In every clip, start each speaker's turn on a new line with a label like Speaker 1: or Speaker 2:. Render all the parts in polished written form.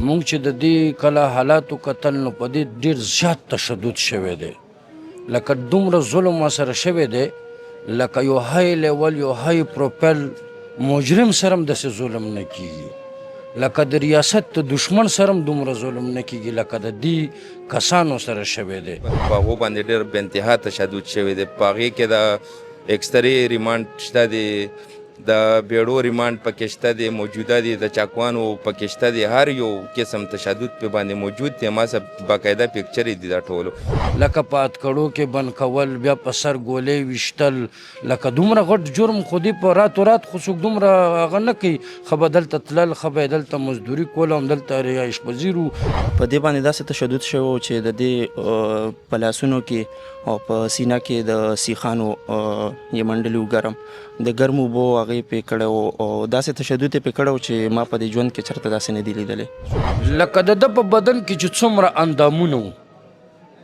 Speaker 1: مونږ چې د دې کله حالاتو کتل نو په دې ډېر زیات تشدد شوی دی، لکه دومره ظلم ورسره شوی دی لکه یو های لیول یو های پروفایل مجرم سره هم داسې ظلم نه کیږي، لکه د ریاست د دشمن سره هم دومره ظلم نه کیږي لکه د دې کسانو سره شوی دی.
Speaker 2: په هغو باندې ډېر بې انتها تشدد شوی دی. په هغې کې د ایکسرې ریمانډ شته دی، د بیړو ریمانډ پکې شته دی، موجوده دی، د چاکوانو پکې شته دی، هر یو قسم تشدد پې باندې موجود دی. ما سره باقاعده پکچرې دي دا ټولو،
Speaker 1: لکه په اتکړو کې بند کول، بیا په سر ګولۍ ویشتل، لکه دومره غټ جرم خو دې په راتو رات خو څوک دومره هغه نه کوي، ښه به دلته تلل، ښه به یې دلته مزدوري کوله، همدلته رهایش پذیر وو.
Speaker 3: په دې باندې داسې تشدد شوی و چې د دې په لاسونو کې او په سینه کې د سیخانو یې منډلي و ګرم، د ګرمو اوبو هغې پې کړی و او داسې تشدد یې پې کړی و چې ما په دې ژوند کې چېرته داسې نه دي لیدلی.
Speaker 1: لکه د ده په بدن کې چې څومره اندامونه وو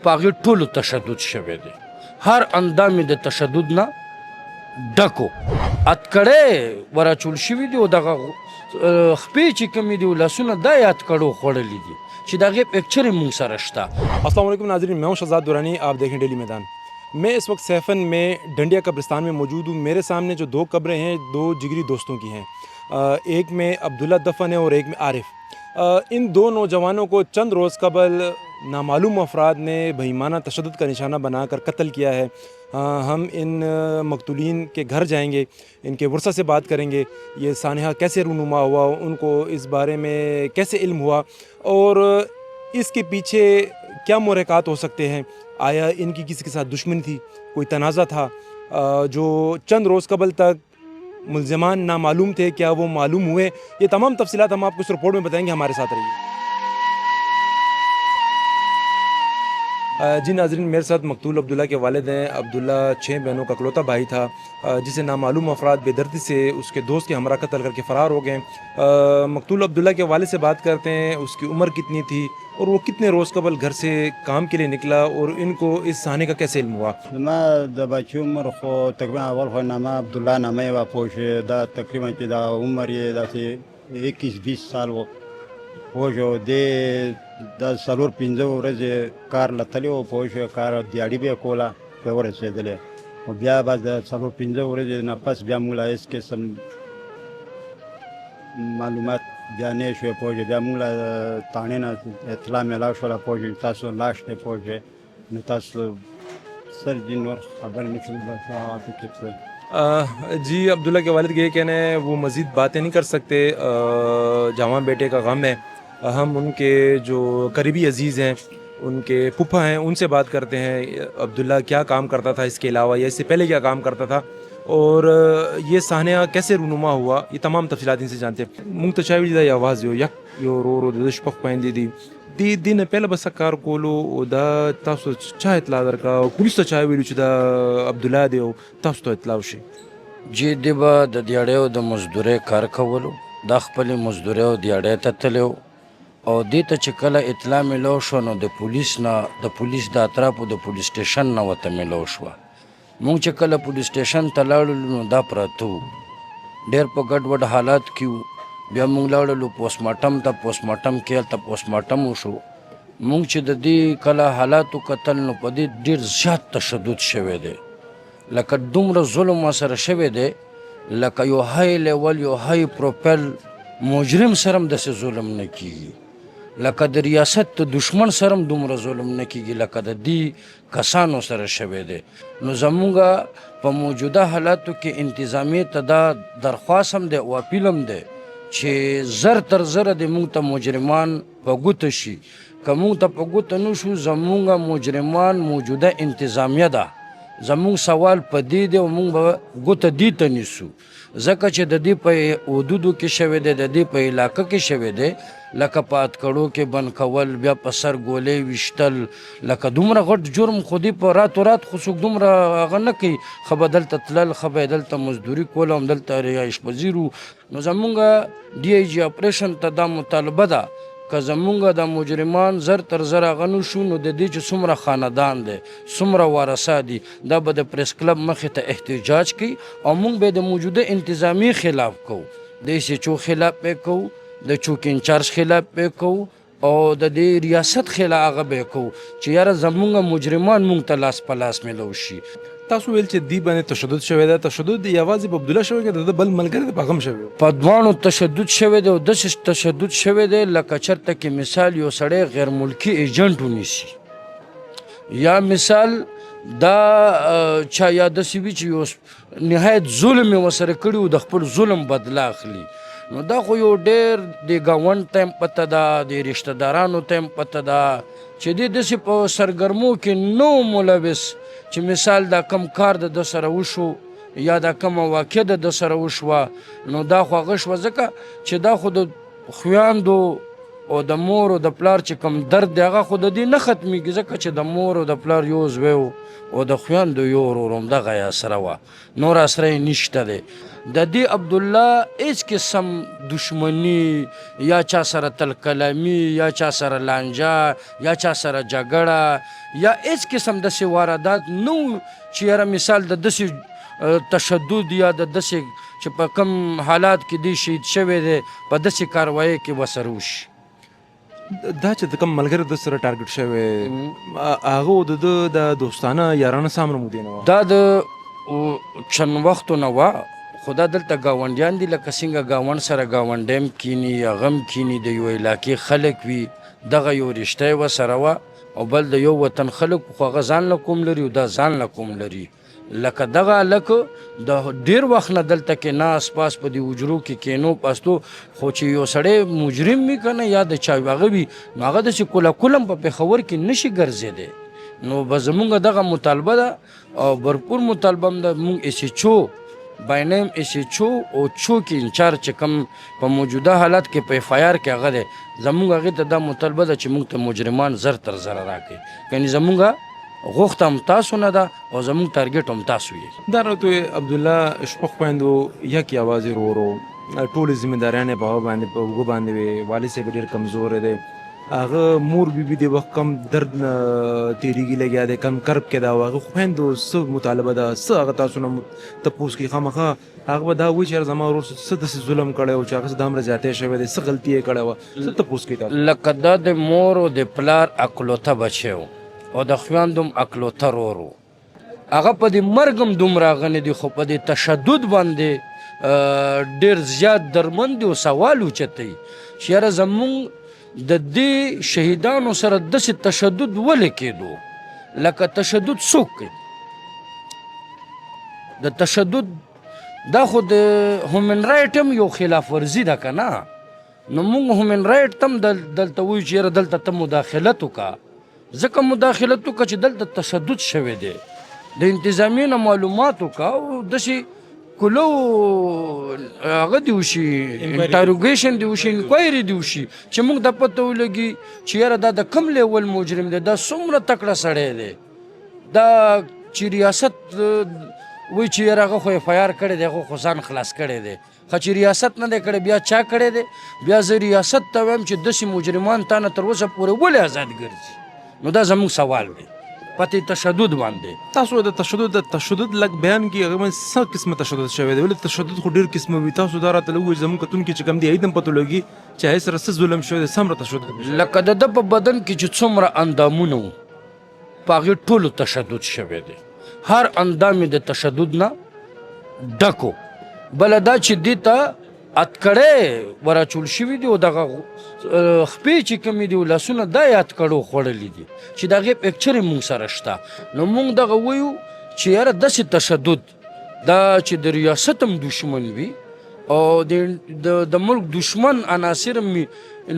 Speaker 1: په هغې ټولو تشدد شوی دی، هر اندام یې د تشدد نه ډک و. اتکړی وراچول شوي دي او دغه خپې چې کومې دي لاسونه دا یې اتکړو خوړلي دي چې د هغې پکچر یې مونږ سره شته.
Speaker 4: अस्सलाम वालेकुम नाज़रीन, मैं हूं शहजाद दुरानी, आप देखें डेली मैदान। मैं इस वक्त सैफन में डंडिया कब्रिस्तान में मौजूद हूँ। मेरे सामने जो दो कब्रें हैं दो जिगरी दोस्तों की हैं। एक में अब्दुल्ला दफन है और एक में आरिफ। इन दो नौजवानों को चंद रोज़ कबल नामालूम अफराद ने बेईमाना तशद्दुद का निशाना बनाकर कत्ल किया है। हम इन मकतूलीन के घर जाएंगे, इनके वर्सा से बात करेंगे, ये सानहा कैसे रूनुमा हुआ, उनको इस बारे में कैसे इल्म हुआ और इसके पीछे क्या मुहरक़ात हो सकते हैं। आया इनकी किसी के साथ दुश्मनी थी, कोई तनाज़ा था, जो चंद रोज़ कबल तक मुल्ज़िमान नामालूम थे, क्या वो मालूम हुए। ये तमाम तफसीलात हम आपको इस रिपोर्ट में बताएंगे, हमारे साथ रहिए। जी नाज़रीन, मेरे साथ मकतूल अब्दुल्ला के वालिद हैं। अब्दुल्ला 6 बहनों का इकलौता भाई था, जिसे नामालूम अफराद बेदर्दी से उसके दोस्त के हमरा कत्ल करके फ़रार हो गए। मकतूल अब्दुल्ला के वालिद से बात करते हैं, उसकी उम्र कितनी थी और वो कितने रोज़ कबल घर से काम के लिए निकला और इनको इस सहाने का कैसे इल्म हुआ।
Speaker 5: मैं द बच्ची उम्र खो तकरीबन अवल खो नामा अब्दुल्ला नामे वा पोशे दा तकरीबन की दा उम्र ये दा से 21-20 साल वो जो दे दा सलूर 15 ورځې کار لتلی او پوه کار دیاړي به کوله په ورسېدلې او بیا بعد سلور 15 ورځې نه پس بیا موږ لا هېڅ قسم معلومات بیا نه شوی پوه بیا موږ لا تاڼې نه اطلاع میلاو شوله پوه تاسو لاش دی پوه نو تاسو سر جی نور خبر نه شو.
Speaker 4: जी अब्दुल्ला के वालिद ये कहना है वो मज़ीद बातें नहीं कर सकते, जवान बेटे का गम है। हम उनके जो करीबी अजीज़ हैं, उनके फूफा हैं, उनसे बात करते हैं अब्दुल्ला क्या काम करता था इसके अलावा या इससे पहले क्या काम करता था और ये साहना कैसे रूनुमा हुआ, ये तमाम तफसीलात इनसे जानते हैं। मुंतशावी दा आवाज़ यो यक यो रो रो दशपक पाइन दी दी दिन पहले बस कार कोलो दा तासो चा इतला दरका पुलिस चा वیلو چې دا عبدالله دی او تاسو ته اطلاع شي.
Speaker 1: جی دی به د دیاړیو د مزدورۍ کار کولو، دا خپلې مزدوریو دیاړۍ ته تللی او دې ته چې کله اطلاع میلاو شوه نو د پولیس د اطرافو د پولیس سټیشن نه ورته میلاو شوه. مونږ چې کله پولیس سټیشن ته لاړلو نو دا پراته وو، ډېر په ګډوډ حالات کې وو. بیا مونږ لاړلو پوسټمارټم ته، پوسټمارټم کې هلته پوسټمارټم وشو. مونږ چې د دې کله حالاتو کتل نو په دې ډېر زیات تشدد شوی دی، لکه دومره ظلم ورسره شوی دی لکه یو های لیول یو های پروفایل مجرم سره هم داسې ظلم نه کیږي، لکه د ریاست د دشمن سره هم دومره ظلم نه کیږي لکه د دې کسانو سره شوی دی. نو زمونږ په موجوده حالاتو کې انتظامیې ته دا درخواست هم دی او اپیل هم دی چې زر تر زره د مونږ ته مجرمان په ګوته شي. که مونږ ته په ګوته نه شو زمونږ مجرمان موجوده انتظامیه ده، زمونږ سوال په دې دی او مونږ به ګوته دې ته نیسو، ځکه چې د دې په حدودو کې شوی دی، د دې په علاقه کې شوی دی، لکه په اتکړو کې بند کول، بیا په سر ګولۍ ویشتل، لکه دومره غټ جرم خو دې په راتو رات خو څوک دومره هغه نه کوي، ښه به دلته تلل، ښه به یې دلته مزدوري کوله، همدلته رهایش پذیر وو. نو زمونږ ډي آی جي اپریشن ته دا مطالبه ده که زمونږ د مجرمان زر تر زر هغه نه شو نو د دې چې څومره خاندان دی، څومره وارثه دي، دا به د پریس کلب مخې ته احتجاج کوي او موږ به د موجوده انتظامیې خلاف کوو، د ایس ایچ او خلاف به کوو، د چوک انچارج خلاف به کوو او د دې ریاست خلاف هغه به کوو چې یاره زمونږ مجرمان مونږ ته لاس په لاس میلو شي.
Speaker 4: تاسو ویل چې دی باندې تشدد شوی دی. تشدد یوازې په عبدالله شوی که د بل ملګری د په هغه هم شوی و؟
Speaker 1: په دواړو تشدد شوی دی او داسې تشدد شوی دی لکه چېرته کې مثال یو سړی غیر ملکي ایجنټ ونیسي یا مثال دا چا یا داسې وي چې یو نهایت ظلم یې ورسره کړي و د خپل ظلم بدله اخلي. نو دا خو یو ډېر د ګاونډ ته هم پته ده د رشته دارانو ته هم پته ده چې دی داسې په سرګرمو کې نو ملوث چې مثال دا کم کار د سره وشو یا دا کم واقع د سره وشوه نو دا خو هغه شوه ځکه چې دا خو د خویاندو او د مور او د پلار چې کم درد دی هغه خو د دې نه ختمیږي ځکه چې د مور او د پلار یو زوی و او د خویاندو یو ورور همدغه یې اسره وه نور اسره یې نشته دی. د دې عبدالله هیڅ قسم دشمني یا چا سره تل کلامی یا چا سره لانجه یا چا سره جګړه یا هیڅ قسم داسې واردات نه و چې یاره مثال د داسې تشدد یا د داسې چې په کم حالات کې دی شهید شوی دی په داسې کاروایۍ کې ورسره وشي.
Speaker 4: دا چې د کوم ملګری د سره ټارګټ شوی هغه د دوستانه یارانه سامره مو دی نه وه؟
Speaker 1: دا د چند وختو نه وه خو دا دلته ګاونډیان دي لکه څنګه ګاونډ سره ګاونډی هم کیني هغه هم کیني د یو علاقې خلک وي دغه یو رشته یې ورسره وه او بل د یو وطن خلک خو هغه ځان له کوم لري او دا ځان له کوم لري. لکه دغه هلک د ډېر وخت نه دلته کې ناس پاس په دې حجرو کې کینو پاستو خو چې یو سړی مجرم وي که نه یا د چا هغه وي نو هغه داسې کوله کولم په پېښور کې نشي ګرځېدی. نو به زمونږ دغه مطالبه ده او بھرپور مطالبه هم ده مونږ ایس ایچ او باینیم ایس ایچ او او چوک انچارج چې کوم په موجوده حالت کې په ایف آی آر کې هغه دی زمونږ هغې ته دا مطالبه ده چې مونږ ته مجرمان زر تر زره راکړي یعنې زمونږ غوښته هم تاسو نه ده او زمونږ ټارګټ هم تاسو یې.
Speaker 4: دا راته عبدالله شپږ خویندو یک یوازې ورو ټولې ذمهداریان یې په هغه باندې په اوږه باندې وې والد صاحب ډېر کمزوری دی هغه مور بیبي د وخت کم درد نه تېرېږي لګیا دی کم کرب کې ده او هغه خویندو څه مطالبه ده څه هغه تاسو نه تپوس کوي خامخا هغه به دا وایي چې زما ورور څه داسې ظلم کړی و چې هغه څه دومره زیاتی شوی دی څه غلطي یې کړې وه څه تپوس کوي تاسو؟
Speaker 1: لکه دا د مور او د پلار عقلوته بچی و او د خویندو هم عقلوته رور و هغه په دې مرګ هم دومره غنې دي خو په دې تشدد باندې ډېر زیات درمند دي او سوال اوچتوي چې یاره زمونږ د دې شهیدانو سره داسې تشدد ولې کېدو لکه تشدد څوک کوي د تشدد دا خو د هومن رایټ هم یو خلاف ورزي ده که نه نو مونږ هومن رایټ ته هم دلته وایو چې یاره دلته ته مداخلت وکړه ځکه مداخلت وکړه چې دلته تشدد شوی دی د انتظامیې نه معلومات وکړه او داسې کلو هغه دی وشي انټاروګیشن دی وشي انکوایري دی وشي چې موږ د پته ولګي چې یاره دا د کم لیول مجرم دی دا څومره تکړه سړی دی دا چې ریاست وایي چې یاره هغه خو ایف آی آر کړی دی هغه خو ځان خلاص کړی دی خو چې ریاست نه دی کړی بیا چا کړی دی بیا زه ریاست ته وایم چې داسې مجرمان تا نه تر اوسه پورې ولې آزاد ګرځي نو دا زموږ سوال دی پتی تشدد باندې.
Speaker 4: تاسو د تشدد لږ بیان کې هغه باندې څه قسمه تشدد شوی دی ولې تشدد خو ډېر قسمه وي تاسو دا راته ووایئ زموږ کتونکي چې کوم دي هغوی ته هم پته لګي چې هغې سره څه ظلم شوی دی څومره تشدد
Speaker 1: لکه د ده په بدن کې چې څومره اندامونه وو په هغې ټولو تشدد شوی دی هر اندام یې د تشدد نه ډک و بله دا چې دې ته اتکړی وراچول شوي دي او دغه خپې چې کومې دي لاسونه دا یې اتکړو خوړلي دي چې د هغې پکچر یې مونږ سره شته نو مونږ دغه وایو چې یاره داسې تشدد دا چې د ریاست هم دشمن وي او د ملک دشمن عناصر هم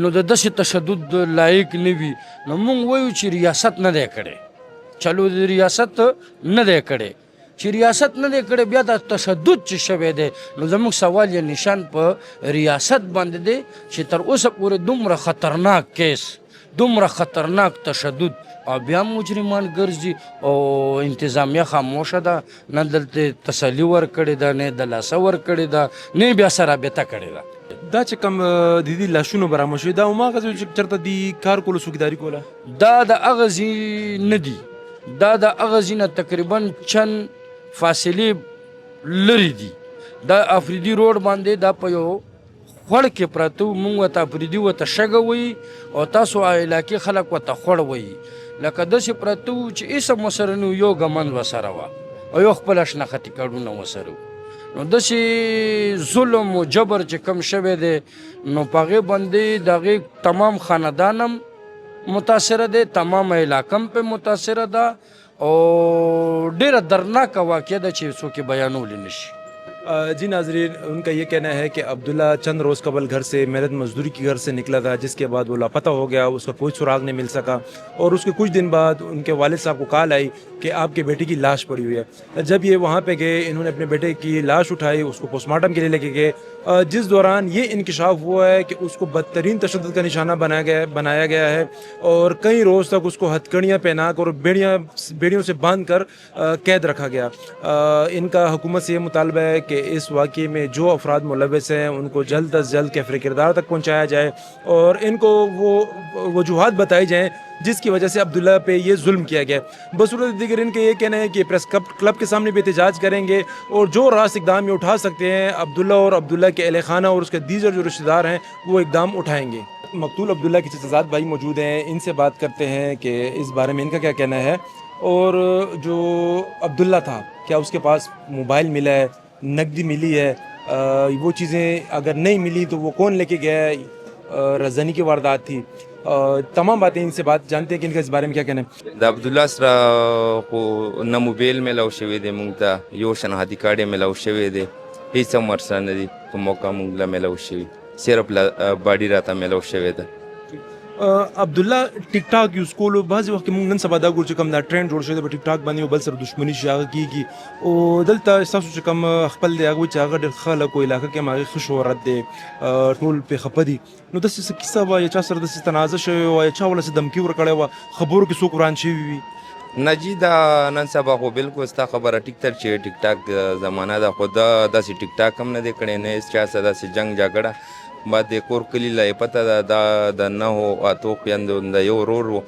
Speaker 1: نو د داسې تشدد لایق نه وي نو مونږ وایو چې ریاست نه دی کړی چلو د ریاست نه دی کړی چې ریاست نه دی کړی بیا د تشدد چې شوی دی نو زموږ سوال یا نشان په ریاست باندې دی چې تر اوسه پورې دومره خطرناک کیس دومره خطرناک تشدد او بیا مجرمان ګرځي او انتظامیه خاموشه ده نه دلته تسلي ورکړې ده نه د لاسه ورکړې ده نه بیا سره رابطه کړې ده.
Speaker 4: دا چې کوم د دې لاشونو برآمد شوي دا هماغه ځای چې چېرته دي کار کولو څوکیداري کوله
Speaker 1: دا د هغه ځای نه دي دا د هغه ځای نه تقریبا چند فاصلې لرې دي دا افریدي روډ باندې دا په یو خوړ کې پراته وو، موږ ورته افریدي ورته شګه وایي او تاسو علاقې خلک ورته خوړ وایي. لکه داسې پراته وو چې هېڅ هم ورسره نه وو، یو ګمند ورسره وه او یو خپله شناختي کارډونه ورسره وو. نو داسې ظلم و جبر چې کم شوی دی نو په هغې باندې د هغې تمام خاندان هم متاثره دی، تمام علاقه هم پې متاثره ده او ډیره دردناکه واقعه ده چې څوک یې بیانولی نشي.
Speaker 4: जी नाजरीन, उनका ये कहना है कि अब्दुल्ला चंद रोज़ कबल घर से मेहनत मजदूरी की घर से निकला था, जिसके बाद वो लापता हो गया, उसका कोई सुराग नहीं मिल सका और उसके कुछ दिन बाद उनके वालिद साहब को कॉल आई कि आपके बेटे की लाश पड़ी हुई है. जब ये वहाँ पे गए, इन्होंने अपने बेटे की लाश उठाई, उसको पोस्टमार्टम के लिए लेके गए, जिस दौरान ये इंकशाफ हुआ है कि उसको बदतरीन तशद्दुद का निशाना बनाया गया है और कई रोज़ तक उसको हथकड़ियाँ पहना कर और बेड़ियों से बांध कर कैद रखा गया. इनका हुकूमत से ये मुतालबा है कि इस वाक़े में जो अफराद मुलव्वस हैं उनको जल्द अज जल्द कैफ़रे किरदार तक पहुँचाया जाए और इनको वो वजूहात बताई जाएँ जिसकी वजह से अब्दुल्ला पे ये जुल्म किया गया. बसूरत दीगर इनके ये कहना है कि प्रेस क्लब के सामने भी एहतजाज करेंगे और जो रास्त इकदाम ये उठा सकते हैं अब्दुल्ला और अब्दुल्ला के अहले खाना और उसके दीगर जो रिश्तेदार हैं वो इकदाम उठाएंगे. मकतूल अब्दुल्ला के चचाजाद भाई मौजूद हैं, इनसे बात करते हैं कि इस बारे में इनका क्या कहना है. और जो अब्दुल्ला था, क्या उसके पास मोबाइल मिला है, नकदी मिली है, वो चीज़ें अगर नहीं मिली तो वो कौन लेके गया है, रजनी की वारदात थी, तमाम बातें इनसे बात जानते हैं कि इनका इस बारे में क्या कहना है.
Speaker 2: د عبدالله سره خو نه موبایل میلاو شوی دی موږ ته، یو شناختی کارت یې میلاو شوی دی، هېڅ هم ورسره نه دي په موقع موږ له میلاو شوي، صرف باډي راته میلاو شوی ده.
Speaker 4: عبدالله ټیک ټاک یوز کولو بعضې وخت کې موږ نن سبا دا ګورو چې کوم دا ټرینډ جوړ شوی دی په ټیک ټاک باندې یو بل سره دښمني چې هغه کېږي او دلته ستاسو چې کوم خپل دی هغه وایي چې هغه ډېر ښه هلک و، علاقه کې هم هغې ښه شهرت دی، ټول پرې خفه دي. نو داسې څه کیسه وه یا چا سره داسې تنازع شوې وه یا چا وله څه دمکي ورکړی وه، خبرو کې څوک وران شوي وي؟
Speaker 2: نجی دا نن سبا خو بالکل ستا خبره ټیک تر چې ټیک ټاک زمانه ده، خو دا داسې ټیک ټاک هم نه دی کړی، نه هېڅ چا سره داسې جنګ جګړه. ما د کور کلي له یې پته ده دا د 9 اتو خویندو د یو ورور و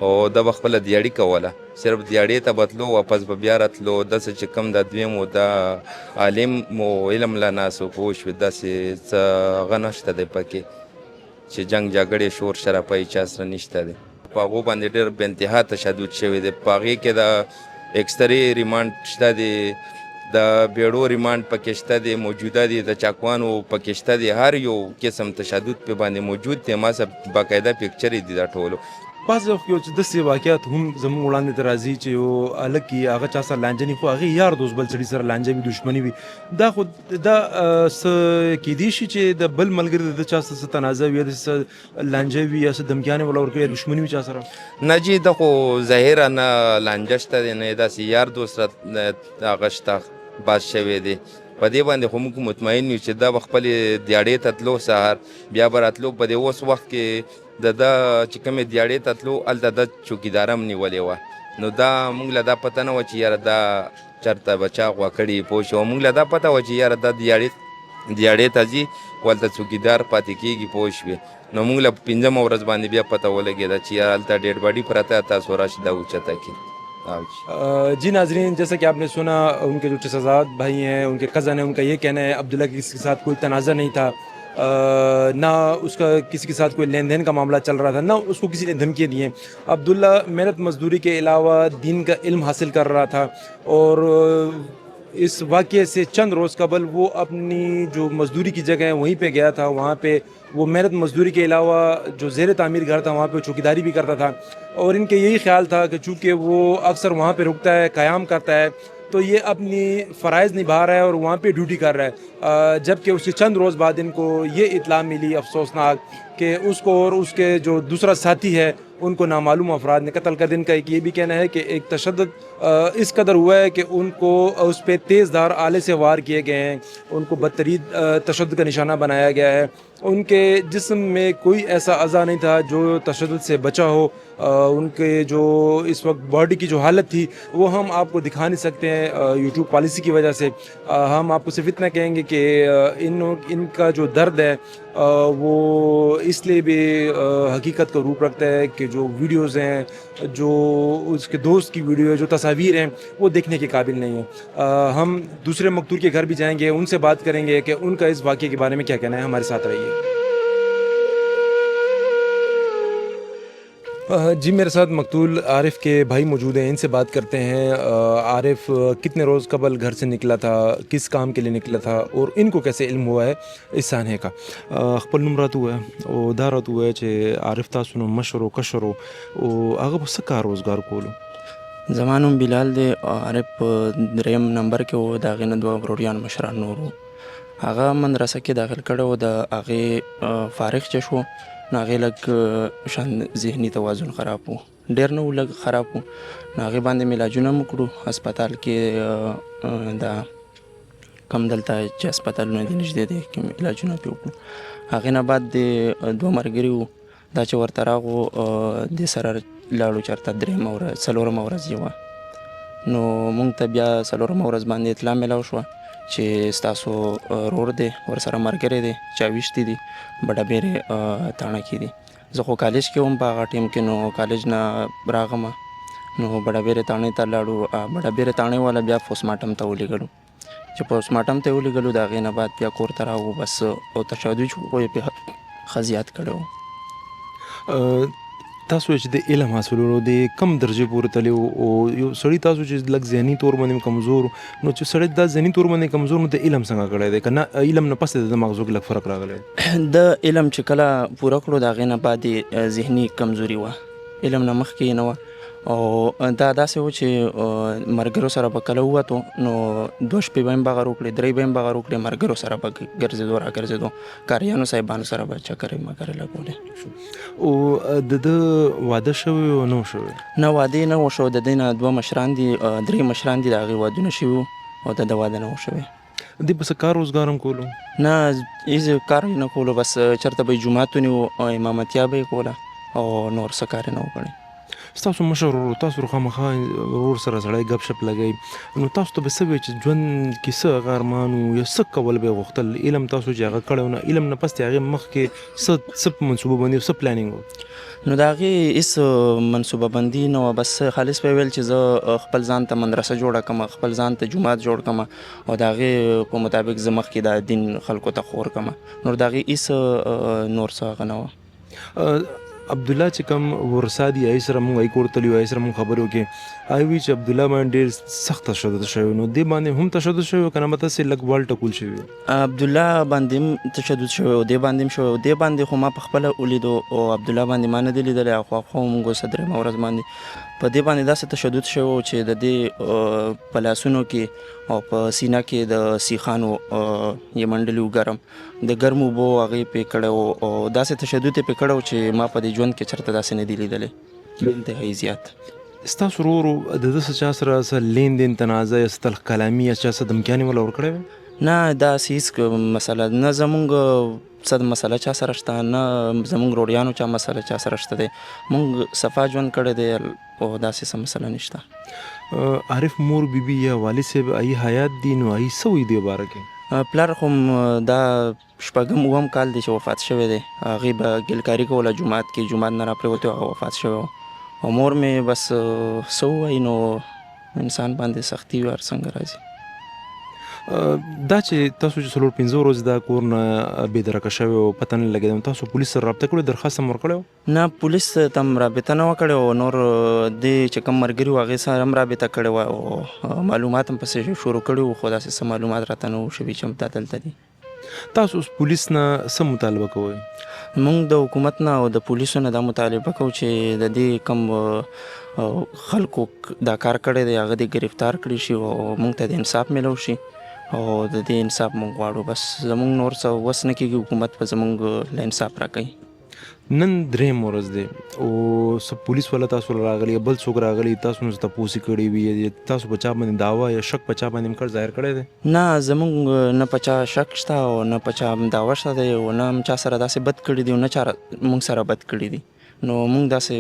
Speaker 2: او ده به خپله دیاړي کوله، صرف دیاړۍ ته به تلو واپس به بیا راتلو. داسې چې کوم دا دویم و دا عالم مو علم له ناسو پوه شوې، داسې څه هغه نشته دی پکې چې جنګ جګړې شور شراپه یې چا سره نشته دی. په هغو باندې ډېر بې انتها تشدد شوی دی. په هغې کې د اکسرې ریمانډ شته دی، د بیړو ریمانډ پکې شته دی، موجوده دی، د چاکوانو پکې شته دی، هر یو قسم تشدد پې باندې موجود دی. ما سره باقاعده پکچرې دي دا ټولو.
Speaker 4: بعضې وخت یو چې داسې واقعات هم زموږ وړاندې ته راځي چې یو هلک وي هغه چا سره لانجه نه وي، خو هغې یار دوست بل سړي سره لانجه وي، دښمني وي. دا خو دا څه کیدی شي چې د بل ملګري د چا سره څه تنازع وي یا داسې څه لانجه وي یا څه دمکیانې وله ورکړي یا دښمني وي چا سره؟
Speaker 2: نه جی دا خو ظاهره نه لانجه شته دی، نه داسې یار دوست هغه شته باز شوی دی. په دې باندې خو موږ مطمئن یو چې دا به خپلې دیاړۍ ته تلو سهار، بیا به راتلو. په دې اوس وخت کې د ده چې کومې دیاړۍ ته تلو هلته د چوکیداره هم نیولې وه، نو دا موږ له دا پته نه وه چې یاره دا چېرته به چا غوا کړي پوه شو. موږ له دا پته وه چې یاره دا دیاړۍ ته ځي خو هلته چوکیدار پاتې کېږي پوه شوې. نو موږ له 5مه ورځ باندې بیا پته ولګېده چې یاره هلته ډېډ باډي پرته تاسو راشي دا اوچته کړي.
Speaker 4: जी नाजरीन, जैसा कि आपने सुना उनके जो चचाजाद भाई हैं, उनके कज़न हैं, उनका ये कहना है अब्दुल्ला के किसी के साथ कोई तनाज़ा नहीं था, ना उसका किसी के साथ कोई लेन देन का मामला चल रहा था, ना उसको किसी ने धमकियाँ दी हैं. अब्दुल्ला मेहनत मजदूरी के अलावा दीन का इल्म हासिल कर रहा था और इस वाक़े से चंद रोज़ कबल वो अपनी जो मज़दूरी की जगह है वहीं पे गया था. वहाँ पे वो मेहनत मज़दूरी के अलावा जो ज़ेर तामीर घर था वहाँ पे चौकीदारी भी करता था और इनके यही ख्याल था कि चूँकि वो अक्सर वहाँ पे रुकता है, क़याम करता है, तो ये अपनी फ़राइज़ निभा रहा है और वहाँ पे ड्यूटी कर रहा है. जबकि उसके चंद रोज़ बाद इनको ये इत्ला मिली अफसोसनाक कि उसको और उसके जो दूसरा साथी है उनको नामालूम अफराद ने कत्ल कर. इनका एक ये भी कहना है कि एक तशद्दुद इस कदर हुआ है कि उनको उस पर तेज़धार आले से वार किए गए हैं, उनको बदतरीन तशद्दुद का निशाना बनाया गया है. उनके जिस्म में कोई ऐसा अज़ा नहीं था जो तशद्दुद से बचा हो. उनके जो इस वक्त बॉडी की जो हालत थी वो हम आपको दिखा नहीं सकते हैं यूट्यूब पॉलिसी की वजह से. हम आपको सिर्फ इतना कहेंगे कि इनका जो दर्द है वो इसलिए भी हकीकत का रूप रखता है कि जो वीडियोज़ हैं, जो उसके दोस्त की वीडियो है, जो तस्वीर हैं, वो देखने के काबिल नहीं है। हम दूसरे मकतूल के घर भी जाएंगे, उनसे बात करेंगे कि उनका इस वाक़े के बारे में क्या कहना है। हमारे साथ रहिए। जी, मेरे साथ मकतूल आरिफ के भाई मौजूद हैं, इनसे बात करते हैं। आरिफ कितने रोज़ कबल घर से निकला था, किस काम के लिए निकला था और इनको कैसे इल्म हुआ है इस सानहे का। खपल नुम हुआ है और दा हुआ है चे आरिफ तासुनो मशरो कशरो और आगे बस का रोज़गार कोलो।
Speaker 3: ज़मानुम बिलाल दे आरिफ دریم नंबर کې و د هغې نه دوه وروریان مشران نور وو. هغه مدرسه کې داخل کړی و، د هغې فارغ چې شو نو هغې لږ شان ذهني توازن خراب و، ډېر نه و لږ خراب و. نو هغې باندې مې علاجونه مو کړو هسپتال کې، دا کم دلته چې هسپتالونه دي نږدې دی کوم علاجونه پې وکړو. هغې نه بعد د دوه ملګري وو، دا چې ورته راغو دې سره لاړو چېرته درېیمه ورځ څلورمه ورځ یې وه. نو مونږ ته بیا څلورمه ورځ باندې اطلاع میلاو شوه چې ستاسو رور دی ورسره ملګری دی چا ویشتي دي بډابیرې تاڼه کې دي. زه خو کالج کې وم په هغه ټیم کې، نو کالج نه راغمه نو بډابیرې تاڼې ته لاړو. بډابیرې تاڼې والا بیا پوسټمارټم ته ولېږلو. چې پوسټمارټم ته یې ولېږلو د هغې نه بعد بیا کور ته راغو، بس او تشدد خو یې پې ښه زیات کړی و.
Speaker 4: تاسو چې د علم حاصلولو د کم درجه پورې تللی او یو سړی تاسو چې لږ ذهني طور باندې کمزور، نو چې سړی دا ذهني طور باندې کمزور نو د علم څنګه کړی دی، که نه علم نه پس د مغزو کې لږ فرق راغلی؟
Speaker 3: د علم چې کله پوره کړو د هغې نه بعد ذهني کمزوري وه، علم نه مخکې یې نه وه. او دا داسې و چې ملګرو سره به کله ووتو نو 2 شپې به یې بغر وکړې، 3 به یې بغر وکړې، ملګرو سره به ګرځېدو را ګرځېدو، کاریانو صاحبانو سره به چکرې مکرې لګولې.
Speaker 4: او د ده واده شوی او نه شوی؟
Speaker 3: نه، واده یې نه و شوی. د دې نه 2 مشران دي، 3 مشران دي، د هغې وادونه شوي وو او د ده واده نه و شوی.
Speaker 4: دې بس کار روزګار هم کولو؟
Speaker 3: نه، هېڅ کار یې نه کولو، بس چېرته به یې جومات ونیو او امامتیا به یې کوله او نور څه کار یې نه و کړی.
Speaker 4: ستاسو مشر ورور، تاسو خامخا ورور سره سړی ګپ شپ لګوي، نو تاسو ته به څه وایي چې ژوند کې څه هغه ارمان و یا څه کول به یې غوښتل؟ علم تاسو چې هغه کړی و، نه علم نه پس د هغې مخکې څه منصوبه بندي څه پلانینګ و؟
Speaker 3: نو د هغې هېڅ منصوبه بندي نه وه، بس خالص به یې ویل چې زه خپل ځان ته مدرسه جوړه کړم، خپل ځان ته جومات جوړ کړم او د هغې په مطابق زه مخکې دا دین خلکو ته خور کړم. نور د هغې هېڅ نور څه هغه نه وه.
Speaker 4: عبدالله چې کوم ورسا دي هغې سره مونږ هغې کور ته تللي وو، هغې سره مونږ خبرې وکړې، هغې وایي چې عبدالله باندې ډېر سخت تشدد شوی، نو دې باندې هم تشدد شوی و که نه به تاسې لږ وال ټکول شوي وو؟
Speaker 3: عبدالله باندې هم تشدد شوی و، دې باندې هم شوی و. دې باندې خو ما په خپله ولیدو او عبدالله باندې ما نه دی لیدلی، خواخوا مونږ اوس درېیمه ورځ باندې په دې باندې داسې تشدد شوی و چې د دې په لاسونو کې او په سینه کې د سیخانو یې منډلي و ګرم، د ګرمو اوبو هغې پې کړی و او داسې تشدد یې پې کړی و چې ما په دې ژوند کې چېرته داسې نه دی لیدلی، انتهایي زیات.
Speaker 4: ستاسو ورور د ده څه چا سره څه لین دین تنازع یا څه تلخ کلامي یا چا څه دمکیانې وله ورکړی وې؟
Speaker 3: نه، داسې هېڅ مسله نه زمونږ څه مسله چا سره شته، نه زمونږ روریانو چا مسله چا سره شته دی. مونږ صفا ژوند کړی دی او داسې څه مسله نشته.
Speaker 4: عارف مور بیبي یا والد صاحب هغې حیات دي، نو هغې څه وایي دې باره کې؟
Speaker 3: پلار خو دا 6 کال دی چې وفات شوی دی، هغې به ګلکاري کوله جومات کې، جومات نه راپرېوتی هغه وفات شوی و. او مور مې بس څه ووایي نو انسان باندې سختي هر څنګه راځي.
Speaker 4: دا چې تاسو چې 4-5 ورځې دا کور نه بېدرکه شوی او پته نه لګېده، تاسو پولیس سره رابطه کړې، درخواست هم ورکړی و؟
Speaker 3: نه، پولیس ته هم رابطه نه وه کړې او نور دې چې کوم ملګري وو هغې سره هم رابطه کړې وه او معلومات هم پسې شروع کړي وو، خو داسې څه معلومات راته نه وو شوي چې دا دلته دي.
Speaker 4: تاسو اوس پولیس نه څه مطالبه کوئ؟
Speaker 3: مونږ د حکومت نه او د پولیسو نه دا مطالبه کوو چې د دې کم خلکو دا کار کړی دی هغه دې گرفتار کړي شي او مونږ ته د انصاف میلو شي او د دې انصاف مونږ غواړو. بس زمونږ نور څه وس نه کېږي، حکومت به زمونږ له انصاف راکوي.
Speaker 4: نن 3 ورځ دی او څه پولیس والا تاسو راغلي یا بل څوک راغلي، تاسو نه تپوسې کړې وي، تاسو په چا باندې دعوه یا شک په چا باندې هم ظاهر کړی دی؟
Speaker 3: نه، زمونږ نه په چا شک شته او نه په چا دعوه شته دی او نه هم چا سره داسې بد کړي دي او نه چا مونږ سره بد کړي دي. نو موږ داسې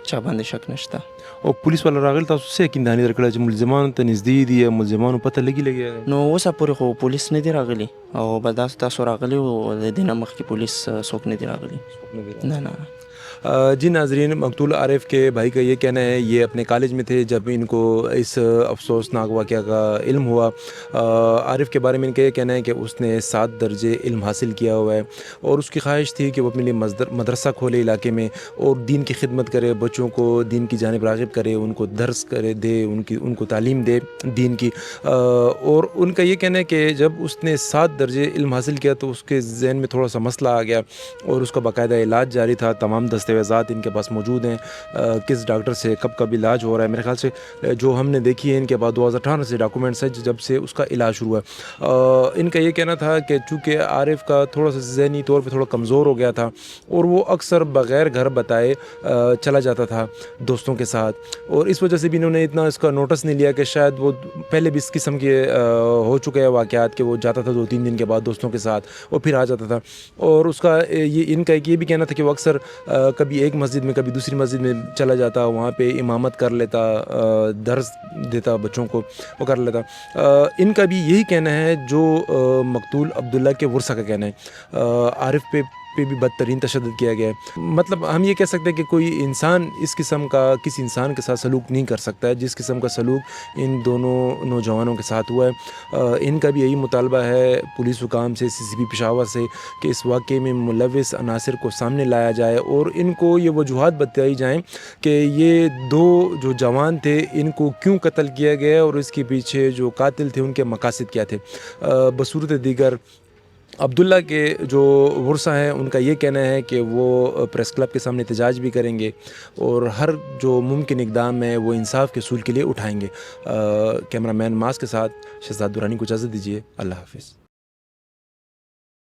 Speaker 3: چا باندې شک نشته.
Speaker 4: او پولیس والا راغلی تاسو څه یقینداني درکړه چې ملزمانو ته نږدې دي یا ملزمانو پته لګي
Speaker 3: نو اوسه پورې خو پولیس نه دی راغلی او به تاسو راغلی او د دې نه مخکې پولیس څوک نه دی راغلی. نه نه.
Speaker 4: जी नाजरीन, मकतूल आरिफ के भाई का ये कहना है ये अपने कॉलेज में थे जब इनको इस अफसोसनाक वाक़या का इल्म हुआ. आरिफ के बारे में इनका ये कहना है कि उसने 7 दर्जे इल्म हासिल किया हुआ है और उसकी ख्वाहिश थी कि वो अपने लिए मदरसा खोले इलाके में और दीन की खिदमत करे, बच्चों को दीन की जानिब राग़िब करे, उनको दर्स करे दे, उनको तालीम दे दीन की. और उनका ये कहना है कि जब उसने 7 दर्जे इल्म हासिल किया तो उसके जहन में थोड़ा सा मसला आ गया और उसका बाकायदा इलाज जारी था. तमाम दस्तावेज़ात इनके पास मौजूद हैं, किस डॉक्टर से कब इलाज हो रहा है. मेरे ख्याल से जो हमने देखी है इनके पास 2018 से डॉक्यूमेंट्स है जब से उसका इलाज शुरू हुआ. इनका ये कहना था कि चूँकि आरिफ का थोड़ा सा ज़हनी तौर पे थोड़ा कमज़ोर हो गया था और वो अक्सर बग़ैर घर बताए चला जाता था दोस्तों के साथ, और इस वजह से भी इन्होंने इतना इसका नोटिस नहीं लिया कि शायद वो पहले भी इस किस्म के हो चुके हैं वाक़यात कि वो जाता था 2-3 दिन के बाद दोस्तों के साथ और फिर आ जाता था. और उसका ये इनका ये भी कहना था कि वो अक्सर कभी एक मस्जिद में कभी दूसरी मस्जिद में चला जाता, वहाँ पे इमामत कर लेता, दर्स देता बच्चों को, वो कर लेता. इनका भी यही कहना है जो मकतूल अब्दुल्ला के वर्सा का कहना है. आरिफ पे भी बदतरीन तशद्दुद किया गया है. मतलब हम ये कह सकते हैं कि कोई इंसान इस किस्म का किसी इंसान के साथ सलूक नहीं कर सकता है जिस किस्म का सलूक इन दोनों नौजवानों के साथ हुआ है. इनका भी यही मुतालबा है पुलिस हुकाम से, CCP पेशावर से कि इस वाक़े में मुलविस अनासिर को सामने लाया जाए और इनको ये वजूहात बताई जाएँ कि ये 2 जो जवान थे इनको क्यों कत्ल किया गया और इसके पीछे जो कातिल थे उनके मकासद क्या थे. बसूरत दीगर अब्दुल्ला के जो वर्सा हैं उनका ये कहना है कि वो प्रेस क्लब के सामने एहतजाज भी करेंगे और हर जो मुमकिन इक़दाम है वो इंसाफ के असूल के लिए उठाएंगे. कैमरामैन मास के साथ शहजाद दुरानी को इजाज़त दीजिए. अल्लाह हाफ़िज़.